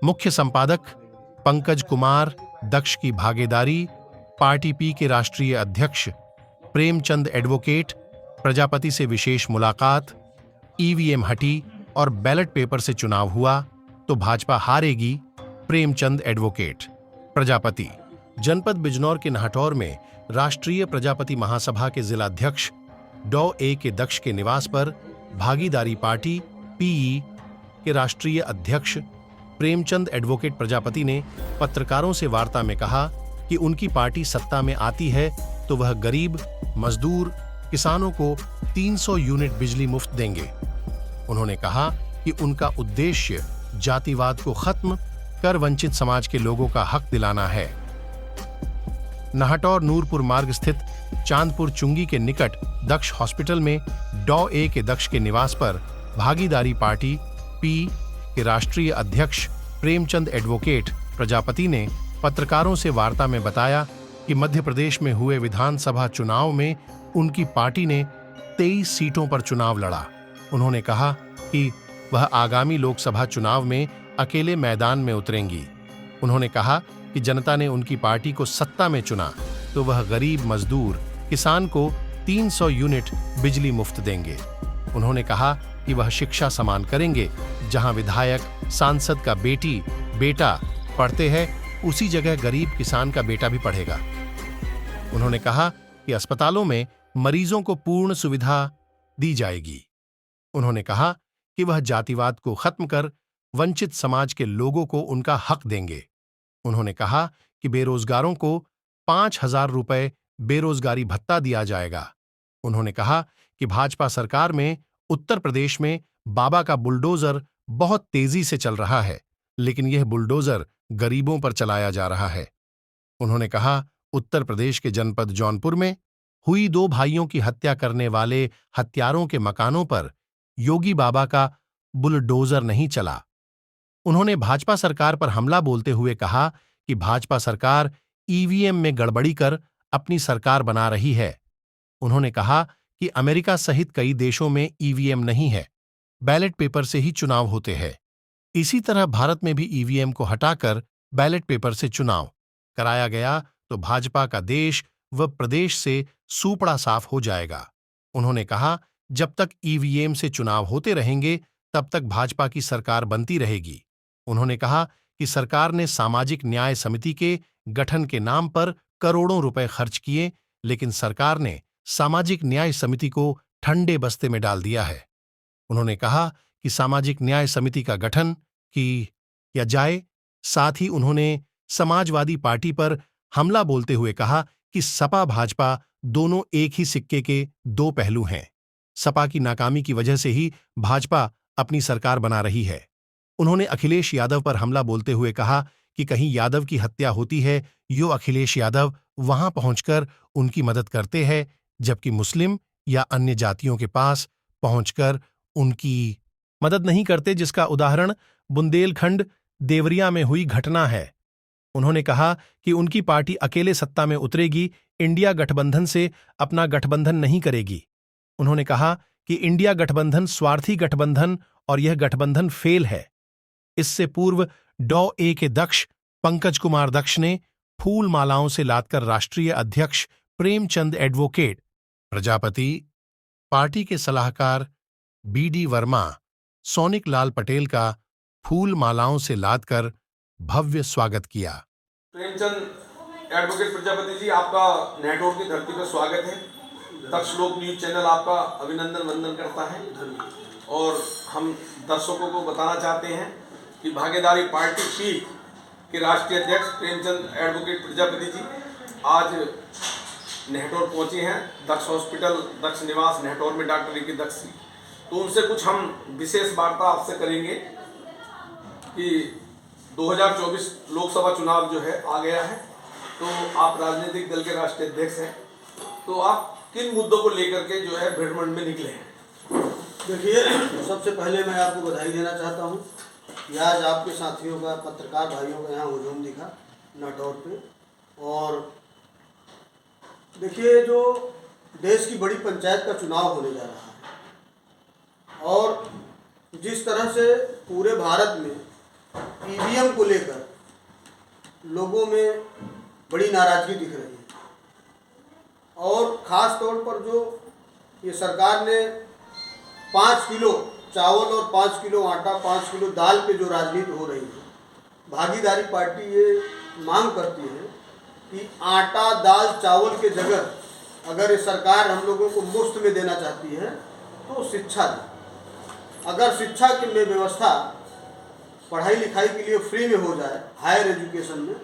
मुख्य संपादक पंकज कुमार दक्ष की भागीदारी, पार्टी पी के राष्ट्रीय अध्यक्ष प्रेमचंद एडवोकेट, प्रजापति से विशेष मुलाकात, ईवीएम हटी और बैलेट पेपर से चुनाव हुआ तो भाजपा हारेगी, प्रेमचंद एडवोकेट। प्रजापति जनपद बिजनौर के नाहटौर में राष्ट्रीय प्रजापति महासभा के जिलाध्यक्ष डॉ ए के दक्ष के निवास पर भागीदारी पार्टी पीई के राष्ट्रीय अध्यक्ष प्रेमचंद एडवोकेट प्रजापति ने पत्रकारों से वार्ता में कहा कि उनकी पार्टी सत्ता में आती है तो वह गरीब, मजदूर, किसानों को 300 यूनिट बिजली मुफ्त देंगे। उन्होंने कहा कि उनका उद्देश्य जातिवाद को खत्म कर वंचित समाज के लोगों का हक दिलाना है। नाहटौर नूरपुर मार्ग स्थित चांदपुर चुंगी के निकट दक्ष हॉस्पिटल में डॉ ए के दक्ष के निवास पर भागीदारी पार्टी पी के राष्ट्रीय अध्यक्ष प्रेमचंद एडवोकेट प्रजापति ने पत्रकारों से वार्ता में बताया कि मध्य प्रदेश में हुए विधानसभा चुनाव में उनकी पार्टी ने 23 सीटों पर चुनाव लड़ा। उन्होंने कहा कि वह आगामी लोकसभा चुनाव में अकेले मैदान में उतरेंगी। उन्होंने कहा कि जनता ने उनकी पार्टी को सत्ता में चुना तो वह गरीब, मजदूर, किसान को 300 यूनिट बिजली मुफ्त देंगे। उन्होंने कहा कि वह शिक्षा समान करेंगे, जहां विधायक, सांसद का बेटी, बेटा पढ़ते हैं उसी जगह गरीब किसान का बेटा भी पढ़ेगा। उन्होंने कहा कि अस्पतालों में मरीजों को पूर्ण सुविधा दी जाएगी। उन्होंने कहा कि वह जातिवाद को खत्म कर वंचित समाज के लोगों को उनका हक देंगे। उन्होंने कहा कि बेरोजगारों को 5,000 रुपए बेरोजगारी भत्ता दिया जाएगा। उन्होंने कहा कि भाजपा सरकार में उत्तर प्रदेश में बाबा का बुलडोजर बहुत तेजी से चल रहा है, लेकिन यह बुलडोजर गरीबों पर चलाया जा रहा है। उन्होंने कहा उत्तर प्रदेश के जनपद जौनपुर में हुई 2 भाइयों की हत्या करने वाले हत्यारों के मकानों पर योगी बाबा का बुलडोजर नहीं चला। उन्होंने भाजपा सरकार पर हमला बोलते हुए कहा कि भाजपा सरकार ईवीएम में गड़बड़ी कर अपनी सरकार बना रही है। उन्होंने कहा कि अमेरिका सहित कई देशों में ईवीएम नहीं है, बैलेट पेपर से ही चुनाव होते हैं। इसी तरह भारत में भी ईवीएम को हटाकर बैलेट पेपर से चुनाव कराया गया तो भाजपा का देश व प्रदेश से सूपड़ा साफ हो जाएगा। उन्होंने कहा जब तक ईवीएम से चुनाव होते रहेंगे तब तक भाजपा की सरकार बनती रहेगी। उन्होंने कहा कि सरकार ने सामाजिक न्याय समिति के गठन के नाम पर करोड़ों रुपए खर्च किए, लेकिन सरकार ने सामाजिक न्याय समिति को ठंडे बस्ते में डाल दिया है। उन्होंने कहा कि सामाजिक न्याय समिति का गठन किया जाए। साथ ही उन्होंने समाजवादी पार्टी पर हमला बोलते हुए कहा कि सपा भाजपा दोनों एक ही सिक्के के 2 पहलू हैं। सपा की नाकामी की वजह से ही भाजपा अपनी सरकार बना रही है। उन्होंने अखिलेश यादव पर हमला बोलते हुए कहा कि कहीं यादव की हत्या होती है यो अखिलेश यादव वहां पहुंचकर उनकी मदद करते हैं, जबकि मुस्लिम या अन्य जातियों के पास पहुंचकर उनकी मदद नहीं करते, जिसका उदाहरण बुंदेलखंड देवरिया में हुई घटना है। उन्होंने कहा कि उनकी पार्टी अकेले सत्ता में उतरेगी, इंडिया गठबंधन से अपना गठबंधन नहीं करेगी। उन्होंने कहा कि इंडिया गठबंधन स्वार्थी गठबंधन और यह गठबंधन फेल है। इससे पूर्व डॉ ए के दक्ष पंकज कुमार दक्ष ने फूल मालाओं से लादकर राष्ट्रीय अध्यक्ष प्रेमचंद एडवोकेट प्रजापति, पार्टी के सलाहकार बीडी वर्मा, सोनिक लाल पटेल का फूल मालाओं से लादकर भव्य स्वागत किया। प्रेमचंद एडवोकेट प्रजापति जी, आपका नाहटौर की धरती पर स्वागत है। दक्ष लोक न्यूज चैनल आपका अभिनंदन वंदन करता है और हम दर्शकों को बताना चाहते हैं कि भागीदारी पार्टी पी के राष्ट्रीय अध्यक्ष प्रेमचंद एडवोकेट प्रजापति जी आज नाहटौर पहुंचे हैं। दक्ष हॉस्पिटल, दक्ष निवास नाहटौर में डॉक्टर ए के दक्ष, तो उनसे कुछ हम विशेष वार्ता आपसे करेंगे कि 2024 लोकसभा चुनाव जो है आ गया है, तो आप राजनीतिक दल के राष्ट्रीय अध्यक्ष हैं, तो आप किन मुद्दों को लेकर के जो है भ्रमण में निकले हैं? देखिए, सबसे पहले मैं आपको बधाई देना चाहता हूं कि आज आपके साथियों का, पत्रकार भाइयों का यहाँ हुजूम दिखा नाहटौर पे। और देखिए, जो देश की बड़ी पंचायत का चुनाव होने जा रहा है और जिस तरह से पूरे भारत में ईवीएम को लेकर लोगों में बड़ी नाराजगी दिख रही है, और ख़ास तौर पर जो ये सरकार ने 5 किलो चावल और 5 किलो आटा 5 किलो दाल पे जो राजनीति हो रही है, भागीदारी पार्टी ये मांग करती है कि आटा दाल चावल के जगह अगर ये सरकार हम लोगों को मुफ्त में देना चाहती है तो शिक्षा दे। अगर शिक्षा की में व्यवस्था पढ़ाई लिखाई के लिए फ्री में हो जाए, हायर एजुकेशन में,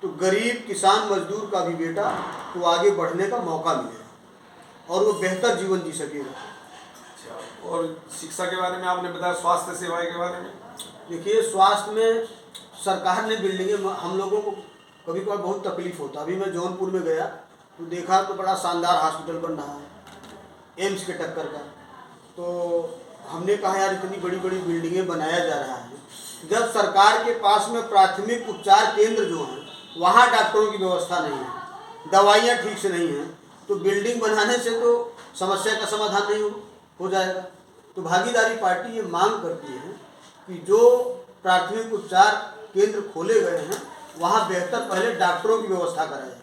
तो गरीब किसान मजदूर का भी बेटा तो आगे बढ़ने का मौका मिलेगा और वो बेहतर जीवन जी सकेगा। और शिक्षा के बारे में आपने बताया, स्वास्थ्य सेवाएं के बारे में? देखिए, स्वास्थ्य में सरकार ने बिल्डिंगें, हम लोगों को कभी कभार बहुत तकलीफ होता। अभी मैं जौनपुर में गया तो देखा तो बड़ा शानदार हॉस्पिटल बन रहा है एम्स के टक्कर का। तो हमने कहा यार इतनी बड़ी बड़ी बिल्डिंगें बनाया जा रहा है, जब सरकार के पास में प्राथमिक उपचार केंद्र जो हैं वहाँ डॉक्टरों की व्यवस्था नहीं है, दवाइयाँ ठीक से नहीं हैं, तो बिल्डिंग बनाने से तो समस्या का समाधान नहीं हो जाएगा। तो भागीदारी पार्टी ये मांग करती है कि जो प्राथमिक उपचार केंद्र खोले गए हैं वहाँ बेहतर पहले डॉक्टरों की व्यवस्था कराए,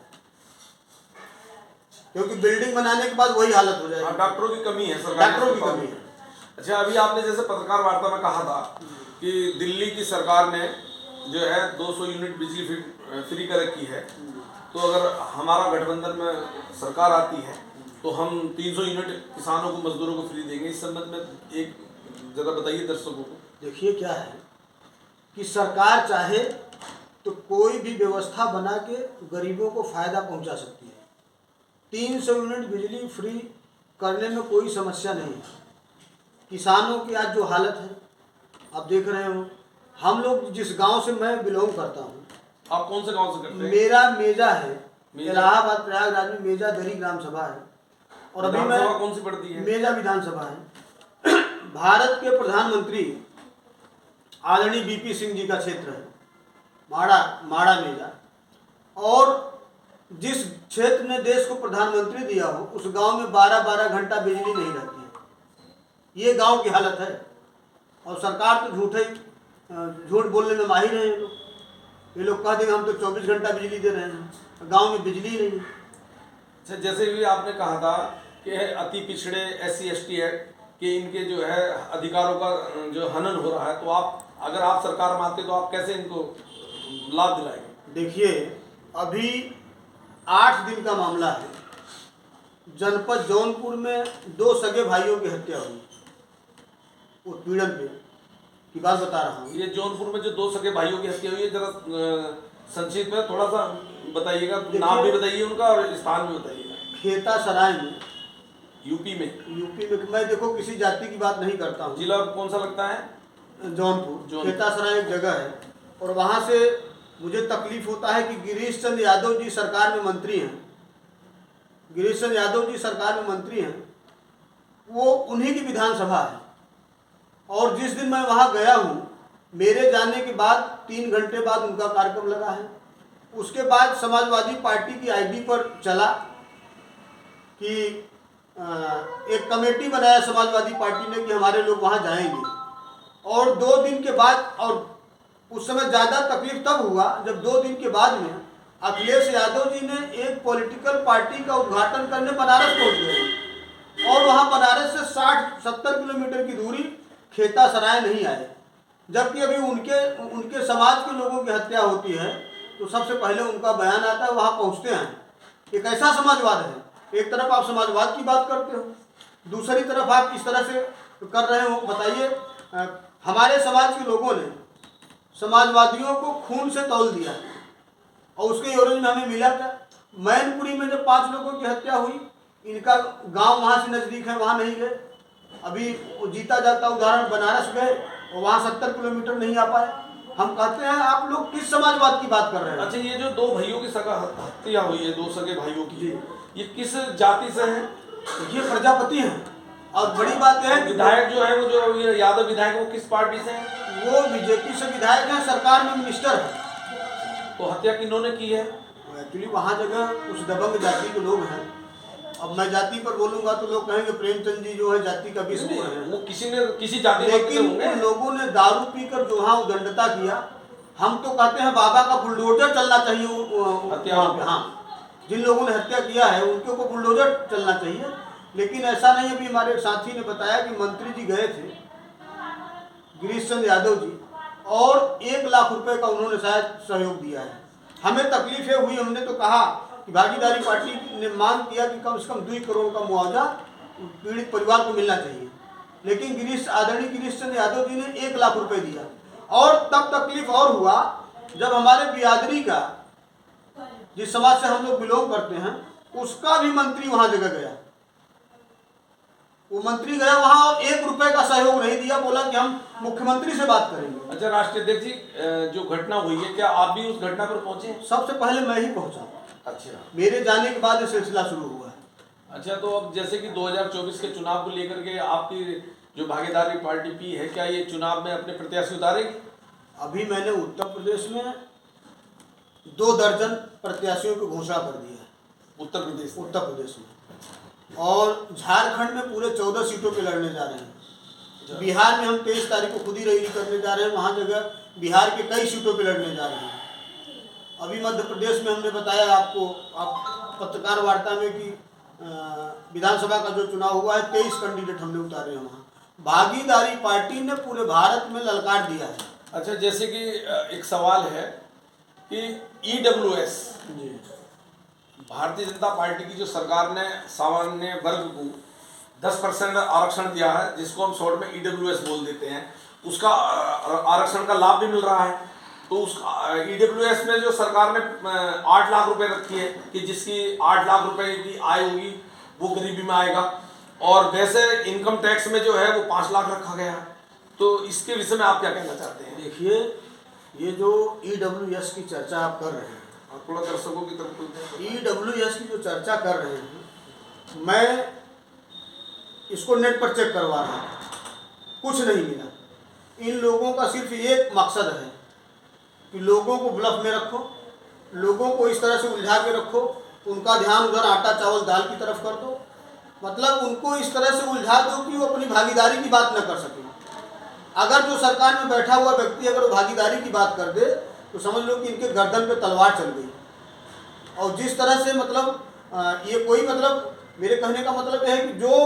क्योंकि बिल्डिंग बनाने के बाद वही हालत हो जाएगी। डॉक्टरों की कमी है, सरकार डॉक्टरों की कमी है। अच्छा, अभी आपने जैसे पत्रकार वार्ता में कहा था कि दिल्ली की सरकार ने जो है 200 यूनिट बिजली फ्री कर रखी है, तो अगर हमारा गठबंधन में सरकार आती है तो हम 300 यूनिट किसानों को मजदूरों को फ्री देंगे। इस संबंध में एक जरा बताइए दर्शकों को। देखिए, क्या है कि सरकार चाहे तो कोई भी व्यवस्था बना के गरीबों को फ़ायदा पहुंचा सकती है। 300 यूनिट बिजली फ्री करने में कोई समस्या नहीं है। किसानों की आज जो हालत है आप देख रहे हो। हम लोग जिस गांव से मैं बिलोंग करता हूं। आप कौन से गांव से करते हैं? मेरा मेजा है, इलाहाबाद प्रयागराज में मेजा दरी ग्राम सभा है, और अभी मैं कौन सी पड़ती है? मेजा विधानसभा है। भारत के प्रधानमंत्री आदरणीय बीपी सिंह जी का क्षेत्र है, माड़ा मेजा, और जिस क्षेत्र ने देश को प्रधानमंत्री दिया हो उस गांव में 12-12 घंटा बिजली नहीं रहती है। ये गांव की हालत है, और सरकार तो झूठ बोलने में माहिर है। ये लोग कह देंगे हम तो 24 घंटा बिजली दे रहे हैं, गांव में बिजली नहीं है। अच्छा, जैसे भी आपने कहा था कि अति पिछड़े SC ST है कि इनके जो है अधिकारों का जो हनन हो रहा है, तो आप अगर आप सरकार में आते तो आप कैसे इनको लाभ दिलाएंगे? देखिए, अभी 8 दिन का मामला है। जनपद जौनपुर में 2 सगे भाइयों की हत्या हुई, उत्पीड़न पे की बात बता रहा हूँ। ये जौनपुर में जो 2 सगे भाइयों की हत्या हुई है, जरा संक्षिप्त में थोड़ा सा बताइएगा, नाम भी बताइए उनका और स्थान भी बताइएगा। खेता सराय में, यूपी में। मैं देखो किसी जाति की बात नहीं करता हूँ। जिला कौन सा लगता है? जौनपुर। खेता सराय एक जगह है, और वहाँ से मुझे तकलीफ होता है कि गिरीश चंद्र यादव जी सरकार में मंत्री हैं। गिरीश चंद्र यादव जी सरकार में मंत्री हैं, वो उन्हीं की विधानसभा है। और जिस दिन मैं वहाँ गया हूँ, मेरे जाने के बाद 3 घंटे बाद उनका कार्यक्रम लगा है। उसके बाद समाजवादी पार्टी की ID पर चला कि एक कमेटी बनाया समाजवादी पार्टी ने कि हमारे लोग वहाँ जाएंगे, और 2 दिन के बाद, और उस समय ज़्यादा तकलीफ तब हुआ जब 2 दिन के बाद में अखिलेश यादव जी ने एक पॉलिटिकल पार्टी का उद्घाटन करने बनारस पहुँच गए, और वहाँ बनारस से 60-70 किलोमीटर की दूरी खेता सराय नहीं आए। जबकि अभी उनके समाज के लोगों की हत्या होती है तो सबसे पहले उनका बयान आता है, वहाँ पहुँचते हैं। ये कैसा समाजवाद है? एक तरफ आप समाजवाद की बात करते हो, दूसरी तरफ आप इस तरह से कर रहे हो। बताइए, हमारे समाज के लोगों ने समाजवादियों को खून से तौल दिया, और उसके एवज में हमें मिला क्या? मैनपुरी में जब 5 लोगों की हत्या हुई, इनका गांव वहाँ से नज़दीक है, वहाँ नहीं गए। अभी वो जीता जाता उदाहरण बनारस गए, और वहाँ 70 किलोमीटर नहीं आ पाए। हम कहते हैं आप लोग किस समाजवाद की बात कर रहे हैं? अच्छा, ये जो 2 भाइयों की हत्या हुई है, 2 सगे भाइयों की, ये किस जाति से है? ये प्रजापति हैं। और बड़ी बात है, विधायक जो है वो जो यादव विधायक, वो किस पार्टी से है? वो बीजेपी से विधायक हैं, सरकार में मिनिस्टर है। तो हत्या किन्होंने की है? एक्चुअली वहाँ जगह उस दबंग जाति के लोग हैं। अब मैं जाति पर बोलूंगा तो लोग कहेंगे प्रेमचंद जी जो है जाति का विष है। वो किसी जाति, लेकिन उन लोगों ने दारू पीकर जो वहाँ उदंडता किया, हम तो कहते हैं बाबा का बुलडोजर चलना चाहिए हत्यारों वहाँ पे। हाँ, जिन लोगों ने हत्या किया है उनके ऊपर बुलडोजर चलना चाहिए। लेकिन ऐसा नहीं, अभी हमारे एक साथी ने बताया कि मंत्री जी गए थे गिरीश चंद्र यादव जी, और 1 लाख रुपए का उन्होंने शायद सहयोग दिया है। हमें तकलीफें हुई, हमने तो कहा कि भागीदारी पार्टी ने मांग किया कि कम से कम 2 करोड़ का मुआवजा पीड़ित परिवार को मिलना चाहिए, लेकिन आदरणीय गिरीश चंद्र यादव जी ने 1 लाख रुपए दिया। और तब तकलीफ और हुआ जब हमारे बिरादरी का, जिस समाज से हम लोग बिलोंग करते हैं, उसका भी मंत्री वहां जगह गया। वो मंत्री गया वहां और 1 रुपए का सहयोग नहीं दिया, बोला कि हम मुख्यमंत्री से बात करेंगे। अच्छा राष्ट्रीय अध्यक्ष जी, जो घटना हुई है, क्या आप भी उस घटना पर पहुंचे? सबसे पहले मैं ही पहुंचा। अच्छा, मेरे जाने के बाद ये सिलसिला शुरू हुआ है। अच्छा, तो अब जैसे कि 2024 के चुनाव को लेकर के आपकी जो भागीदारी पार्टी पी है, क्या ये चुनाव में अपने प्रत्याशी उतारेगी? अभी मैंने उत्तर प्रदेश में 2 दर्जन प्रत्याशियों की घोषणा कर दी है, उत्तर प्रदेश में, और झारखंड में पूरे 14 सीटों पे लड़ने जा रहे हैं। बिहार में हम 23 तारीख को खुद ही रैली करने जा रहे हैं, वहाँ जगह बिहार के कई सीटों पे लड़ने जा रहे हैं। अभी मध्य प्रदेश में हमने बताया आपको, आप पत्रकार वार्ता में, कि विधानसभा का जो चुनाव हुआ है 23 कैंडिडेट हमने उतारे हैं वहाँ। भागीदारी पार्टी ने पूरे भारत में ललकार दिया है। अच्छा, जैसे कि एक सवाल है कि EWS, जी, भारतीय जनता पार्टी की जो सरकार ने सामान्य वर्ग को 10% आरक्षण दिया है, जिसको हम शॉर्ट में EWS बोल देते हैं, उसका आरक्षण का लाभ भी मिल रहा है। तो उस EWS में जो सरकार ने 8 लाख रुपए रखी है कि जिसकी 8 लाख रुपए की आय होगी वो गरीबी में आएगा, और वैसे इनकम टैक्स में जो है वो 5 लाख रखा गया है। तो इसके विषय में आप क्या कहना चाहते हैं? देखिए, ये जो EWS की चर्चा आप कर रहे हैं, और थोड़ा दर्शकों की तरफ EWS की जो चर्चा कर रहे हैं, मैं इसको नेट पर चेक करवा रहा हूँ, कुछ नहीं मिला। इन लोगों का सिर्फ एक मकसद है कि लोगों को ब्लफ में रखो, लोगों को इस तरह से उलझा के रखो, उनका ध्यान उधर आटा चावल दाल की तरफ कर दो, मतलब उनको इस तरह से उलझा दो कि वो अपनी भागीदारी की बात न कर सके। अगर जो सरकार में बैठा हुआ व्यक्ति अगर भागीदारी की बात कर दे तो समझ लो कि इनके गर्दन पे तलवार चल गई। और जिस तरह से मतलब ये कोई मतलब, मेरे कहने का मतलब यह है कि जो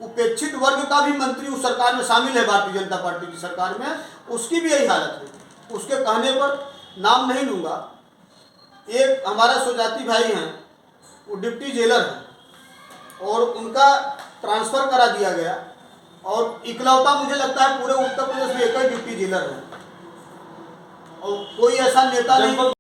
उपेक्षित वर्ग का भी मंत्री उस सरकार में शामिल है, भारतीय जनता पार्टी की सरकार में, उसकी भी यही हालत है। उसके कहने पर नाम नहीं लूँगा, एक हमारा स्वजाति भाई हैं, वो डिप्टी जेलर हैं और उनका ट्रांसफ़र करा दिया गया, और इकलौता मुझे लगता है पूरे उत्तर प्रदेश में एक ही डिप्टी जेलर है, और कोई ऐसा नेता नहीं।